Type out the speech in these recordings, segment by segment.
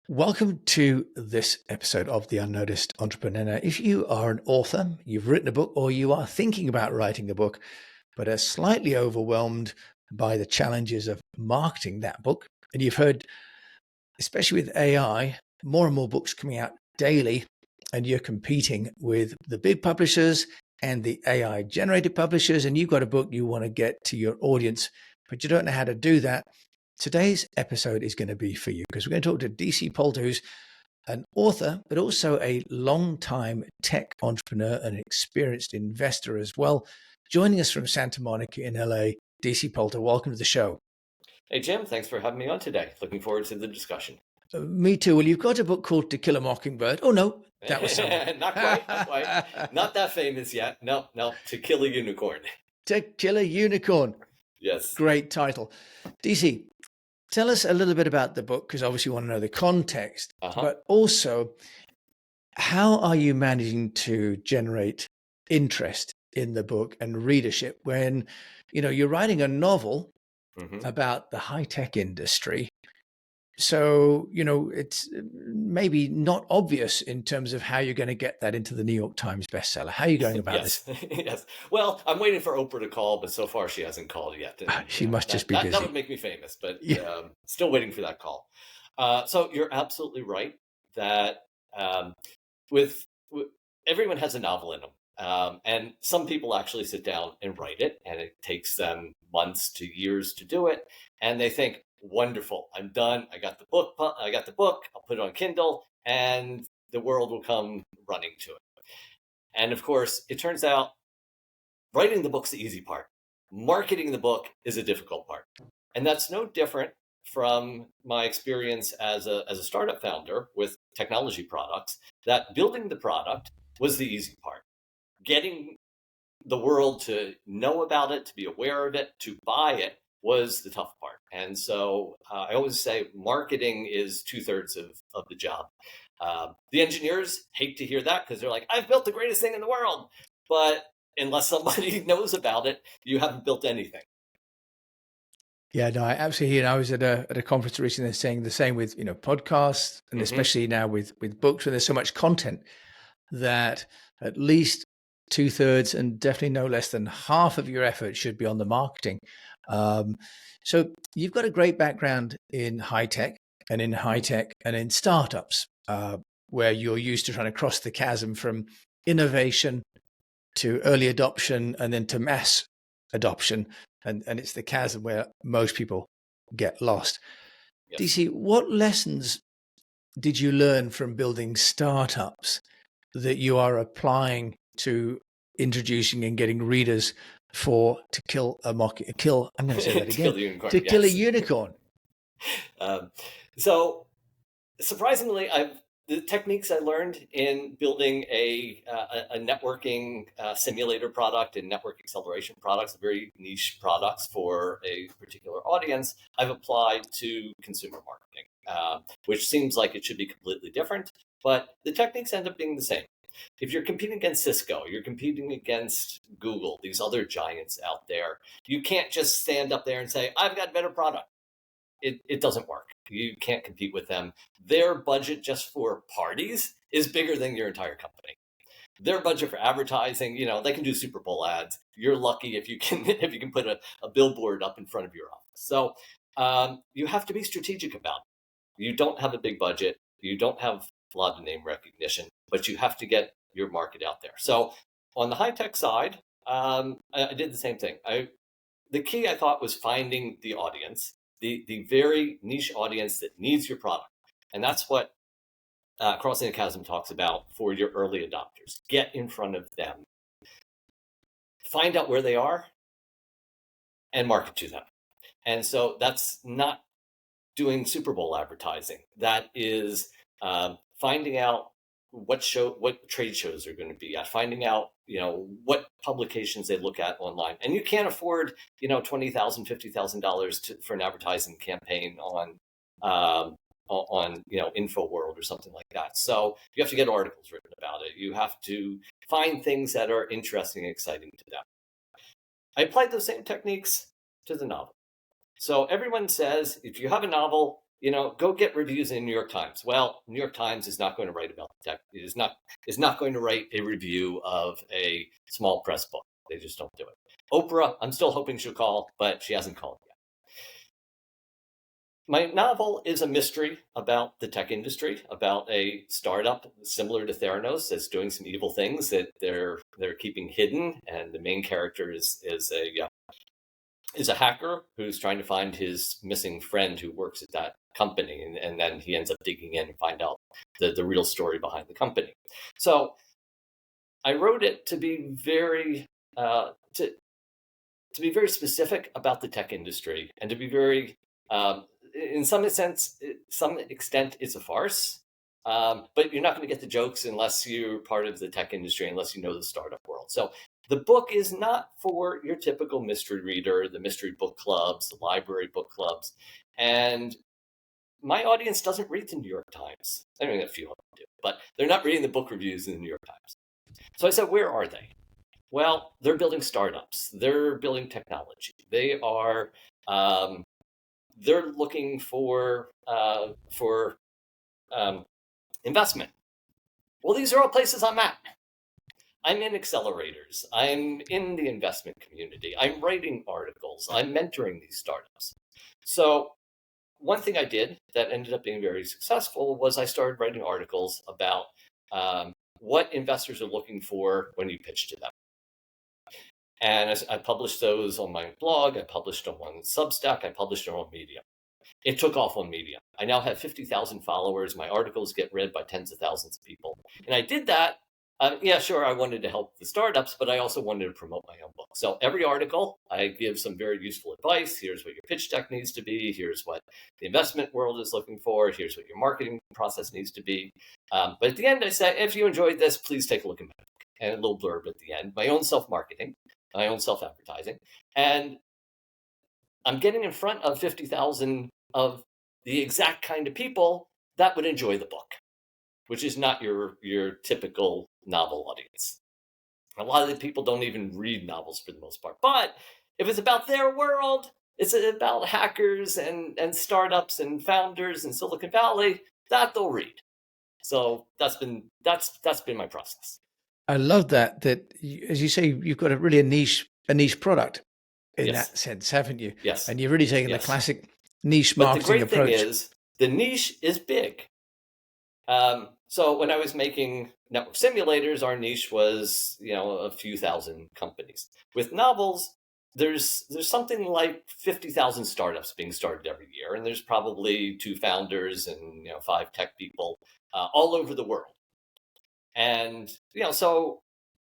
Welcome to this episode of The Unnoticed Entrepreneur. If you are an author, you've written a book, or you are thinking about writing a book, but are slightly overwhelmed by the challenges of marketing that book, and you've heard, especially with AI, more and more books coming out daily, and you're competing with the big publishers and the AI generated publishers, and you've got a book you want to get to your audience, but you don't know how to do that. Today's episode is going to be for you because we're going to talk to DC Palter, who's an author, but also a long-time tech entrepreneur and experienced investor as well. Joining us from Santa Monica in LA, DC Palter, welcome to the show. Hey, Jim, thanks for having me on today. Looking forward to the discussion. Me too. Well, you've got a book called To Kill a Mockingbird. Oh, no, that was someone. Not quite. Not that famous yet. No, To Kill a Unicorn. To Kill a Unicorn. Yes. Great title. DC, tell us a little bit about the book, because obviously you want to know the context, but also how are you managing to generate interest in the book and readership when, you're writing a novel about the high-tech industry. So, it's maybe not obvious in terms of how you're going to get that into the New York Times bestseller. How are you going about this? Yes. Well, I'm waiting for Oprah to call, but so far she hasn't called yet. She must just be busy. That would make me famous, but still waiting for that call. So you're absolutely right that with everyone has a novel in them. And some people actually sit down and write it, and it takes them months to years to do it. And they think, wonderful, I'm done. I got the book. I'll put it on Kindle, and the world will come running to it. And of course, it turns out writing the book's the easy part. Marketing the book is a difficult part. And that's no different from my experience as a startup founder with technology products, that building the product was the easy part. Getting the world to know about it, to be aware of it, to buy it was the tough part. And so I always say marketing is 2/3 of the job. The engineers hate to hear that because they're like, I've built the greatest thing in the world. But unless somebody knows about it, you haven't built anything. Yeah, no, I absolutely. I was at a conference recently saying the same with, podcasts, and especially now with books, where there's so much content that at least 2/3 and definitely no less than half of your effort should be on the marketing. So you've got a great background in high tech and in startups, where you're used to trying to cross the chasm from innovation to early adoption and then to mass adoption. And it's the chasm where most people get lost. Yes. DC, what lessons did you learn from building startups that you are applying to introducing and getting readers for To Kill a Mockingbird? I'm going to say that again. To Kill a Unicorn. So surprisingly, the techniques I learned in building a networking simulator product and network acceleration products, very niche products for a particular audience, I've applied to consumer marketing, which seems like it should be completely different, but the techniques end up being the same. If you're competing against Cisco, you're competing against Google, these other giants out there, you can't just stand up there and say, I've got a better product. It doesn't work. You can't compete with them. Their budget just for parties is bigger than your entire company. Their budget for advertising, they can do Super Bowl ads. You're lucky if you can put a billboard up in front of your office. So you have to be strategic about it. You don't have a big budget. You don't have a lot of name recognition, but you have to get your market out there. So on the high tech side, I did the same thing. The key, I thought, was finding the audience, the very niche audience that needs your product. And that's what Crossing the Chasm talks about for your early adopters. Get in front of them. Find out where they are and market to them. And so that's not doing Super Bowl advertising. That is finding out what trade shows are going to be at, finding out, what publications they look at online. And you can't afford, $20,000, $50,000 for an advertising campaign on InfoWorld or something like that. So you have to get articles written about it. You have to find things that are interesting and exciting to them. I applied those same techniques to the novel. So everyone says, if you have a novel, go get reviews in the New York Times. Well, New York Times is not going to write about tech. It is not going to write a review of a small press book. They just don't do it. Oprah, I'm still hoping she'll call, but she hasn't called yet. My novel is a mystery about the tech industry, about a startup similar to Theranos that's doing some evil things that they're keeping hidden, and the main character is a hacker who's trying to find his missing friend who works at that company, and then he ends up digging in and find out the real story behind the company. So I wrote it to be very to be very specific about the tech industry, and to be very in some extent it's a farce, but you're not going to get the jokes unless you're part of the tech industry, unless you know the startup world. So the book is not for your typical mystery reader, the mystery book clubs, the library book clubs. And my audience doesn't read the New York Times. I mean, a few of them do, but they're not reading the book reviews in the New York Times. So I said, where are they? Well, they're building startups. They're building technology. They are they're looking for investment. Well, these are all places I'm at. I'm in accelerators. I'm in the investment community. I'm writing articles. I'm mentoring these startups. So one thing I did that ended up being very successful was I started writing articles about what investors are looking for when you pitch to them. And I published those on my blog. I published them on Substack. I published them on Medium. It took off on Medium. I now have 50,000 followers. My articles get read by tens of thousands of people. And I did that. Yeah, sure, I wanted to help the startups, but I also wanted to promote my own book. So every article, I give some very useful advice. Here's what your pitch deck needs to be. Here's what the investment world is looking for. Here's what your marketing process needs to be. But at the end, I say, if you enjoyed this, please take a look at my book. And a little blurb at the end, my own self-marketing, my own self-advertising. And I'm getting in front of 50,000 of the exact kind of people that would enjoy the book, which is not your typical novel audience. A lot of the people don't even read novels for the most part. But if it's about their world, it's about hackers and startups and founders in Silicon Valley, that they'll read. So that's been my process. I love that as you say, you've got a niche product in that sense, haven't you? Yes. And you've really taken the classic niche marketing approach. But the great thing is the niche is big. So when I was making network simulators, our niche was, a few thousand companies. With novels, there's something like 50,000 startups being started every year, and there's probably 2 founders and 5 tech people all over the world. And so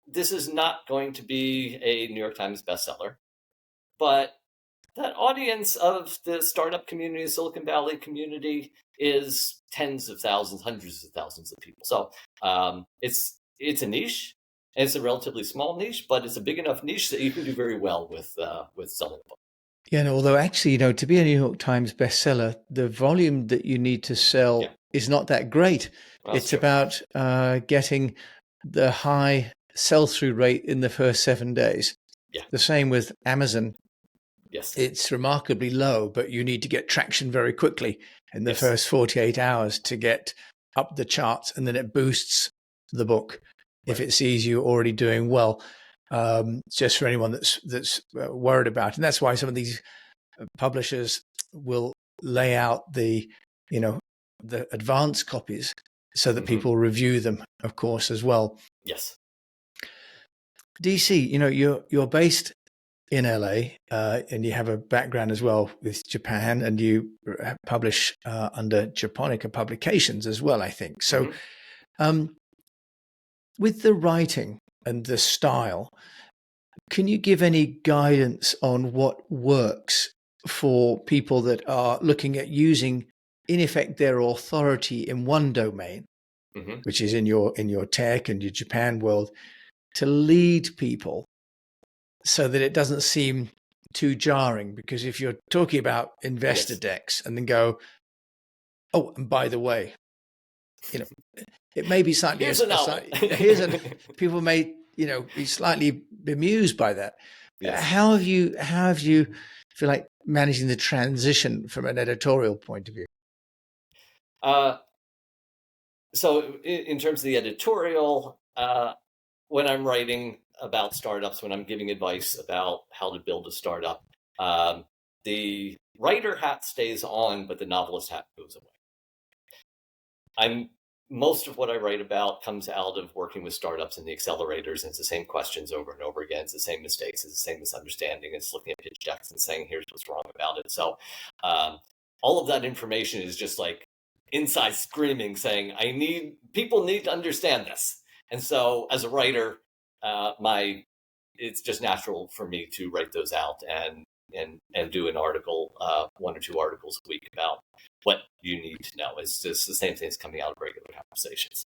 this is not going to be a New York Times bestseller, but that audience of the startup community, the Silicon Valley community, is tens of thousands, hundreds of thousands of people. So it's a niche. And it's a relatively small niche, but it's a big enough niche that you can do very well with selling a book. Yeah, no, although actually, to be a New York Times bestseller, the volume that you need to sell is not that great. Well, it's about getting the high sell-through rate in the first 7 days. Yeah. The same with Amazon. Yes. It's remarkably low, but you need to get traction very quickly in the first 48 hours to get up the charts, and then it boosts the book if it sees you already doing well. Just for anyone that's worried about it. And that's why some of these publishers will lay out the advanced copies so that people review them, of course, as well. Yes. DC, you're based in LA, and you have a background as well with Japan, and you publish under Japonica Publications as well, I think. So with the writing and the style, can you give any guidance on what works for people that are looking at using, in effect, their authority in one domain, which is in your tech and your Japan world, to lead people so that it doesn't seem too jarring? Because if you're talking about investor decks and then go, oh, and by the way, it may be slightly, people may, be slightly bemused by that. Yes. How have you feel like managing the transition from an editorial point of view? So in terms of the editorial, when I'm writing about startups, when I'm giving advice about how to build a startup, the writer hat stays on, but the novelist hat goes away. Most of what I write about comes out of working with startups and the accelerators, and it's the same questions over and over again. It's the same mistakes, it's the same misunderstanding. It's looking at pitch decks and saying, here's what's wrong about it. So all of that information is just like inside screaming, saying, people need to understand this. And so as a writer, it's just natural for me to write those out and do an article, 1 or 2 articles a week about what you need to know. It's just the same things coming out of regular conversations.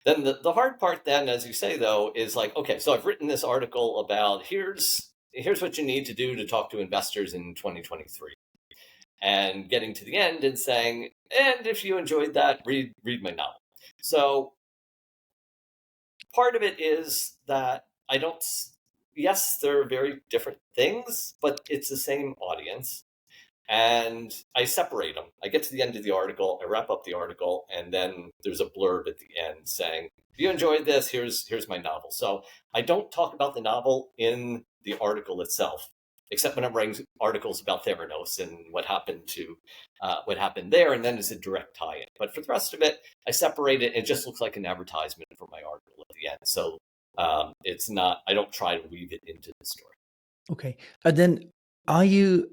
Then the hard part then, as you say, though, is like, okay, so I've written this article about here's what you need to do to talk to investors in 2023. And getting to the end and saying, and if you enjoyed that, read my novel. So part of it is that yes, they're very different things, but it's the same audience. And I separate them. I get to the end of the article, I wrap up the article, and then there's a blurb at the end saying, if you enjoyed this, here's my novel. So I don't talk about the novel in the article itself, except when I'm writing articles about Theranos and what happened there, and then there's a direct tie-in. But for the rest of it, I separate it. It just looks like an advertisement for my article at the end. So it's not. I don't try to weave it into the story. Okay, and then are you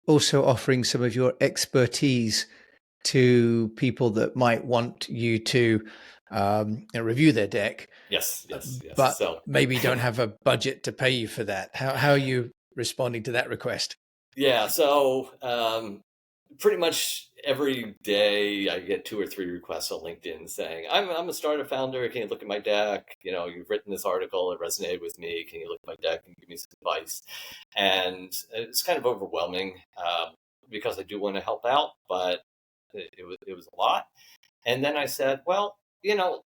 also offering some of your expertise to people that might want you to review their deck? Yes. But maybe don't have a budget to pay you for that. How are you responding to that request? Yeah, so pretty much every day I get 2 or 3 requests on LinkedIn saying, I'm a startup founder. Can you look at my deck? You've written this article. It resonated with me. Can you look at my deck and give me some advice? And it's kind of overwhelming because I do want to help out, but it was a lot. And then I said, well,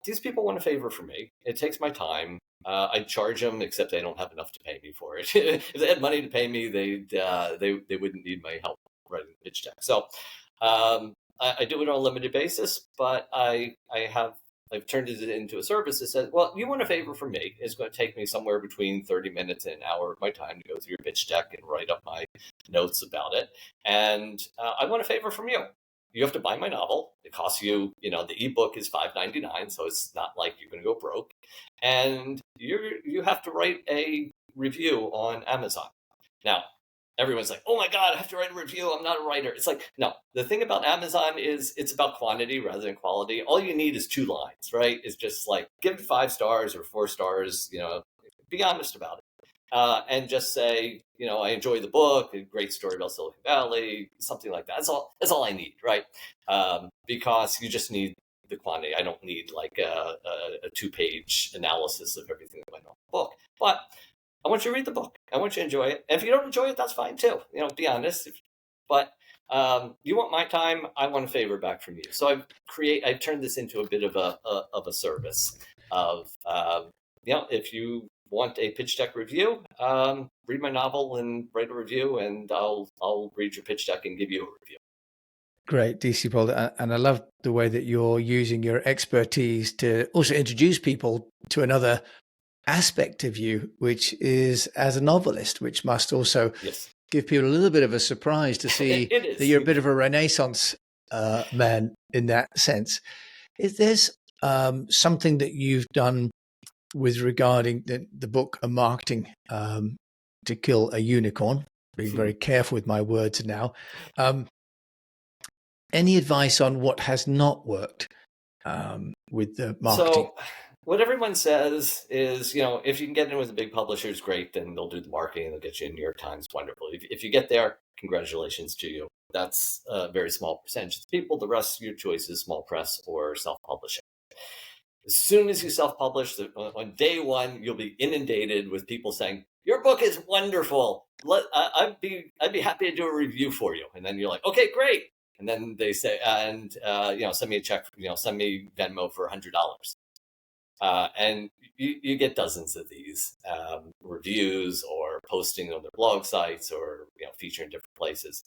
these people want a favor from me. It takes my time. I charge them, except they don't have enough to pay me for it. If they had money to pay me, they wouldn't need my help writing the pitch deck. So I do it on a limited basis, but I've turned it into a service that says, well, you want a favor from me. It's going to take me somewhere between 30 minutes and an hour of my time to go through your pitch deck and write up my notes about it. And I want a favor from you. You have to buy my novel. It costs you, the ebook is $5.99, so it's not like you're going to go broke. And you have to write a review on Amazon. Now, everyone's like, oh my God, I have to write a review. I'm not a writer. It's like, no, the thing about Amazon is it's about quantity rather than quality. All you need is 2 lines, right? It's just like, give it 5 stars or 4 stars, be honest about it. And just say, I enjoy the book, a great story about Silicon Valley, something like that. That's all I need, right? Because you just need the quantity. I don't need like a 2-page analysis of everything that went on the book. But I want you to read the book. I want you to enjoy it. And if you don't enjoy it, that's fine too. Be honest. But you want my time, I want a favor back from you. So I've turned this into a bit of a service of if you want a pitch deck review, read my novel and write a review, and I'll read your pitch deck and give you a review. Great, DC Palter. And I love the way that you're using your expertise to also introduce people to another aspect of you, which is as a novelist, which must also give people a little bit of a surprise to see that you're a bit of a Renaissance man in that sense. Is there's something that you've done with regarding the book and marketing to kill a unicorn? Being very careful with my words now. Any advice on what has not worked with the marketing? So what everyone says is, if you can get in with the big publishers, great, then they'll do the marketing, they'll get you in New York Times, wonderful. If you get there, congratulations to you. That's a very small percentage of people. The rest of your choice is small press or self-publishing. As soon as you self-publish, on day 1, you'll be inundated with people saying, your book is wonderful. I'd be happy to do a review for you. And then you're like, okay, great. And then they say, send me a check, send me Venmo for $100. And you get dozens of these reviews or posting on their blog sites or featured in different places.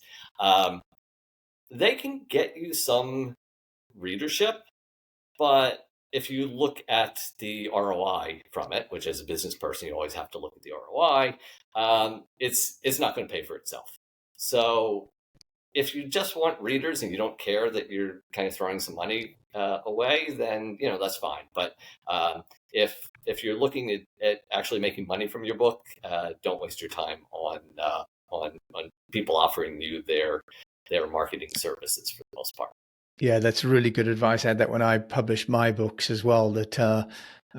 they can get you some readership, but if you look at the ROI from it, which as a business person, you always have to look at the ROI, it's not going to pay for itself. So if you just want readers and you don't care that you're kind of throwing some money away, then that's fine. But if you're looking at actually making money from your book, don't waste your time on people offering you their marketing services for the most part. Yeah, that's really good advice. I had that when I published my books as well, that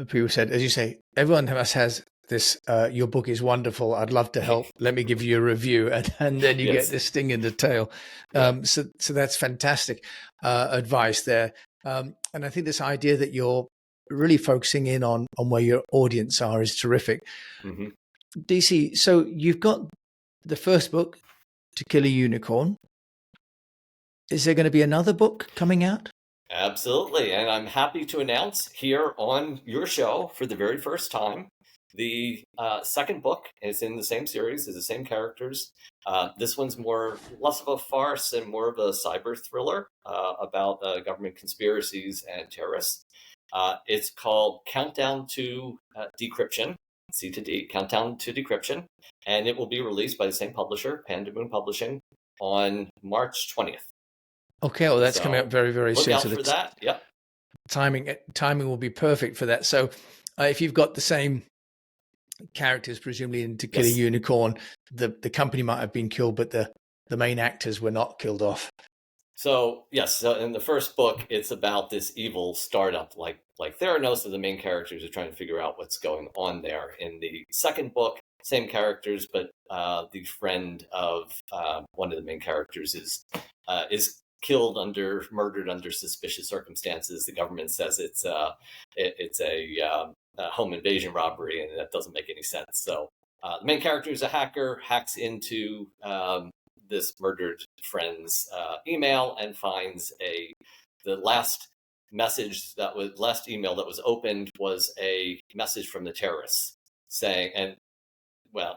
people said, as you say, everyone of us has this, your book is wonderful. I'd love to help. Let me give you a review. And then you Yes. get this sting in the tail. Yeah. So that's fantastic advice there. And I think this idea that you're really focusing in on where your audience are is terrific. Mm-hmm. DC, so you've got the first book, To Kill a Unicorn. Is there going to be another book coming out? Absolutely. And I'm happy to announce here on your show for the very first time, the second book is in the same series, is the same characters. This one's less of a farce and more of a cyber thriller about government conspiracies and terrorists. It's called Countdown to Decryption, C to D, Countdown to Decryption. And it will be released by the same publisher, Panda Moon Publishing, on March 20th. Okay, well, that's coming up very, very soon. Look out for that. Yep. Timing will be perfect for that. So if you've got the same characters, presumably in To Kill a Unicorn, the company might have been killed, but the main actors were not killed off. So yes, so in the first book, it's about this evil startup like Theranos, so the main characters are trying to figure out what's going on there. In the second book, same characters, but the friend of one of the main characters is murdered under suspicious circumstances. The government says it's a home invasion robbery, and that doesn't make any sense. So the main character is a hacker, hacks into this murdered friend's email and finds the last email that was opened was a message from the terrorists saying, and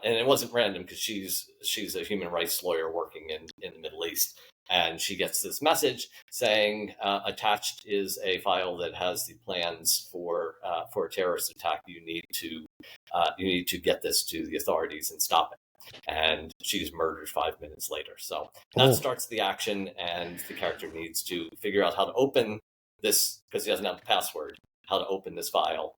it wasn't random because she's a human rights lawyer working in the Middle East. And she gets this message saying, attached is a file that has the plans for a terrorist attack. You need to get this to the authorities and stop it. And she's murdered 5 minutes later. So that starts the action, and the character needs to figure out how to open this, because he doesn't have the password, how to open this file,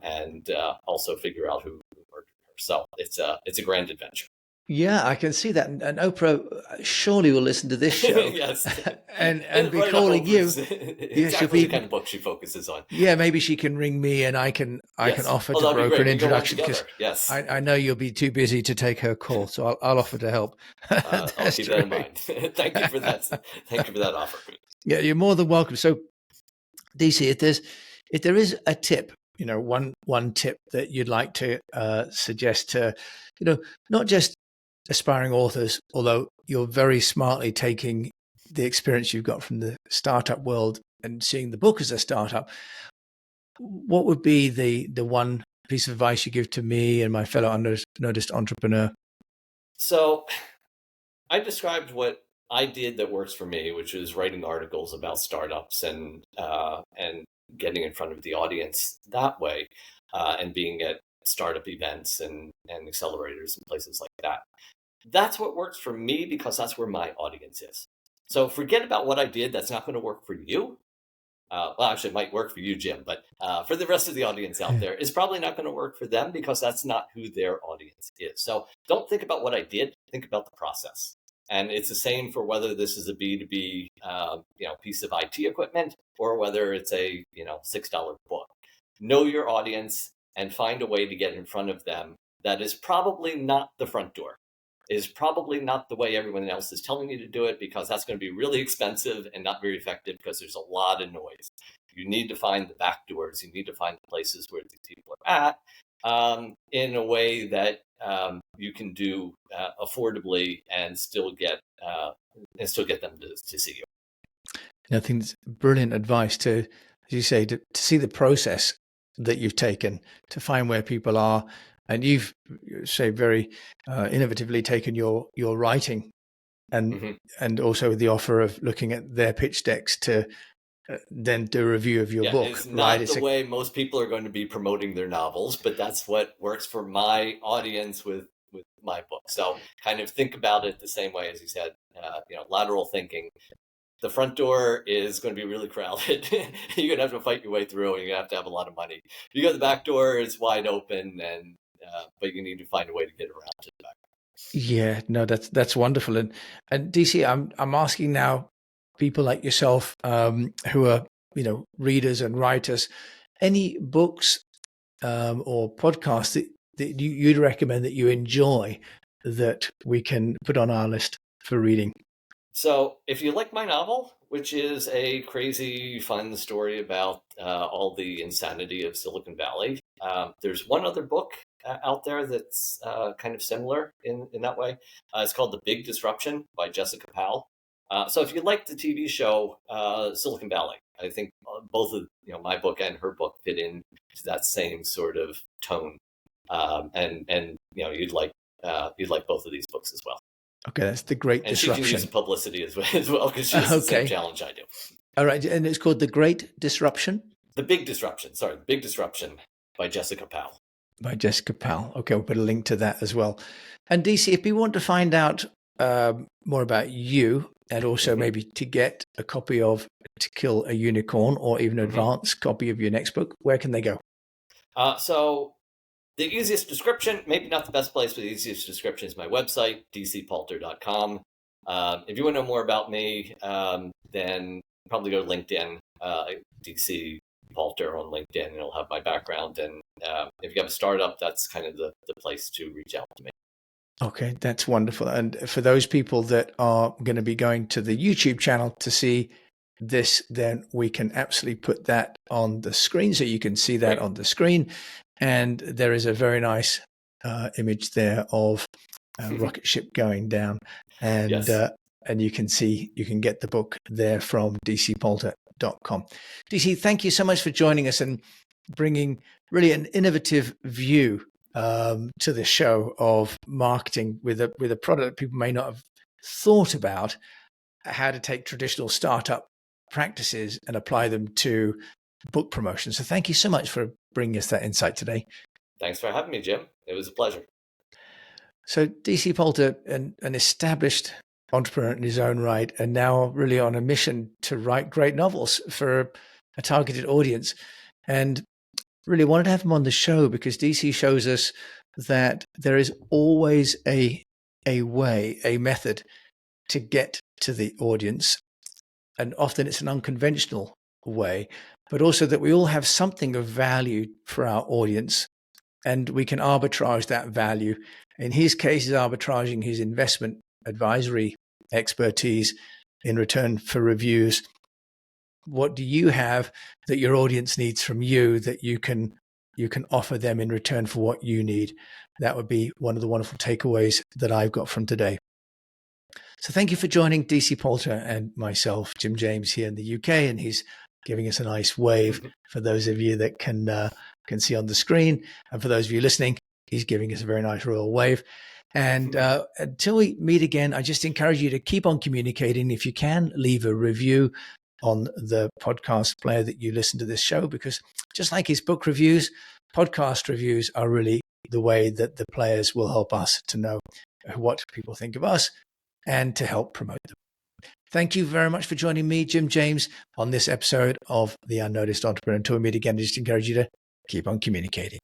and also figure out who murdered her. So it's a grand adventure. Yeah, I can see that. And Oprah surely will listen to this show. Yes. and be calling you. Exactly the kind of book she focuses on. Yeah, maybe she can ring me and I can offer to broker an introduction, because yes. I know you'll be too busy to take her call, so I'll offer to help. I'll keep that in mind. Thank you for that. Thank you for that offer. Yeah, you're more than welcome. So, DC, if there is a tip, one tip that you'd like to suggest to, not just aspiring authors, although you're very smartly taking the experience you've got from the startup world and seeing the book as a startup, what would be the one piece of advice you give to me and my fellow unnoticed entrepreneur? So I described what I did that works for me, which is writing articles about startups and getting in front of the audience that way, and being at startup events and accelerators and places like that. That's what works for me, because that's where my audience is. So forget about what I did. That's not going to work for you. Well, actually, it might work for you, Jim, but for the rest of the audience out there, it's probably not going to work for them, because that's not who their audience is. So don't think about what I did. Think about the process. And it's the same for whether this is a B2B piece of IT equipment, or whether it's a $6 book. Know your audience and find a way to get in front of them that is probably not the front door. Is probably not the way everyone else is telling you to do it, because that's going to be really expensive and not very effective, because there's a lot of noise. You need to find the back doors. You need to find the places where these people are at, in a way that you can do affordably and still get them to see you. I think it's brilliant advice to, as you say, to see the process that you've taken to find where people are. And you've, say, very innovatively taken your writing and Mm-hmm. and also the offer of looking at their pitch decks to then do a review of your book. It's right? not the way most people are going to be promoting their novels, but that's what works for my audience with my book. So kind of think about it the same way as you said, lateral thinking. The front door is going to be really crowded. You're going to have to fight your way through, and you're going to have a lot of money. If you go to the back door, it's wide open, and but you need to find a way to get around to the back. Yeah, no, that's wonderful. And DC, I'm asking now people like yourself who are readers and writers, any books or podcasts that you'd recommend that you enjoy that we can put on our list for reading. So if you like my novel, which is a crazy, fun story about all the insanity of Silicon Valley, there's one other book out there that's kind of similar in that way. It's called The Big Disruption by Jessica Powell. So if you like the TV show Silicon Valley, I think both of my book and her book fit into that same sort of tone, and you'd like both of these books as well. Okay, that's The Great And Disruption. she can use publicity as well because she has the same challenge I do. All right, and it's called The Great Disruption? The Big Disruption. Sorry, The Big Disruption by Jessica Powell. By Jessica Powell. Okay, we'll put a link to that as well. And DC, if you want to find out more about you and also maybe to get a copy of To Kill a Unicorn or even an advanced copy of your next book, where can they go? So the easiest description, maybe not the best place, but the easiest description is my website, dcpalter.com. If you want to know more about me, then probably go to LinkedIn, DC Palter on LinkedIn, and it'll have my background. And if you have a startup, that's kind of the place to reach out to me. Okay, that's wonderful. And for those people that are going to be going to the YouTube channel to see this, then we can absolutely put that on the screen so you can see that on the screen. And there is a very nice image there of a rocket ship going down. And Yes. And you can get the book there from dcpalter.com. DC, thank you so much for joining us and bringing really an innovative view to the show of marketing with a product that people may not have thought about, how to take traditional startup practices and apply them to book promotion. So thank you so much for bringing us that insight today. Thanks for having me, Jim. It was a pleasure. So DC Palter, an established entrepreneur in his own right, and now really on a mission to write great novels for a targeted audience. And really wanted to have him on the show because DC shows us that there is always a way, a method to get to the audience. And often it's an unconventional way, but also that we all have something of value for our audience and we can arbitrage that value. In his case, he's arbitraging his investment advisory expertise in return for reviews. What do you have that your audience needs from you that you can offer them in return for what you need? That would be one of the wonderful takeaways that I've got from today. So thank you for joining DC Palter and myself, Jim James, here in the UK, and he's giving us a nice wave for those of you that can see on the screen, and for those of you listening, he's giving us a very nice royal wave. And until we meet again, I just encourage you to keep on communicating. If you can, leave a review on the podcast player that you listen to this show, because just like his book reviews, podcast reviews are really the way that the players will help us to know what people think of us and to help promote them. Thank you very much for joining me, Jim James, on this episode of The Unnoticed Entrepreneur. Until we meet again, I just encourage you to keep on communicating.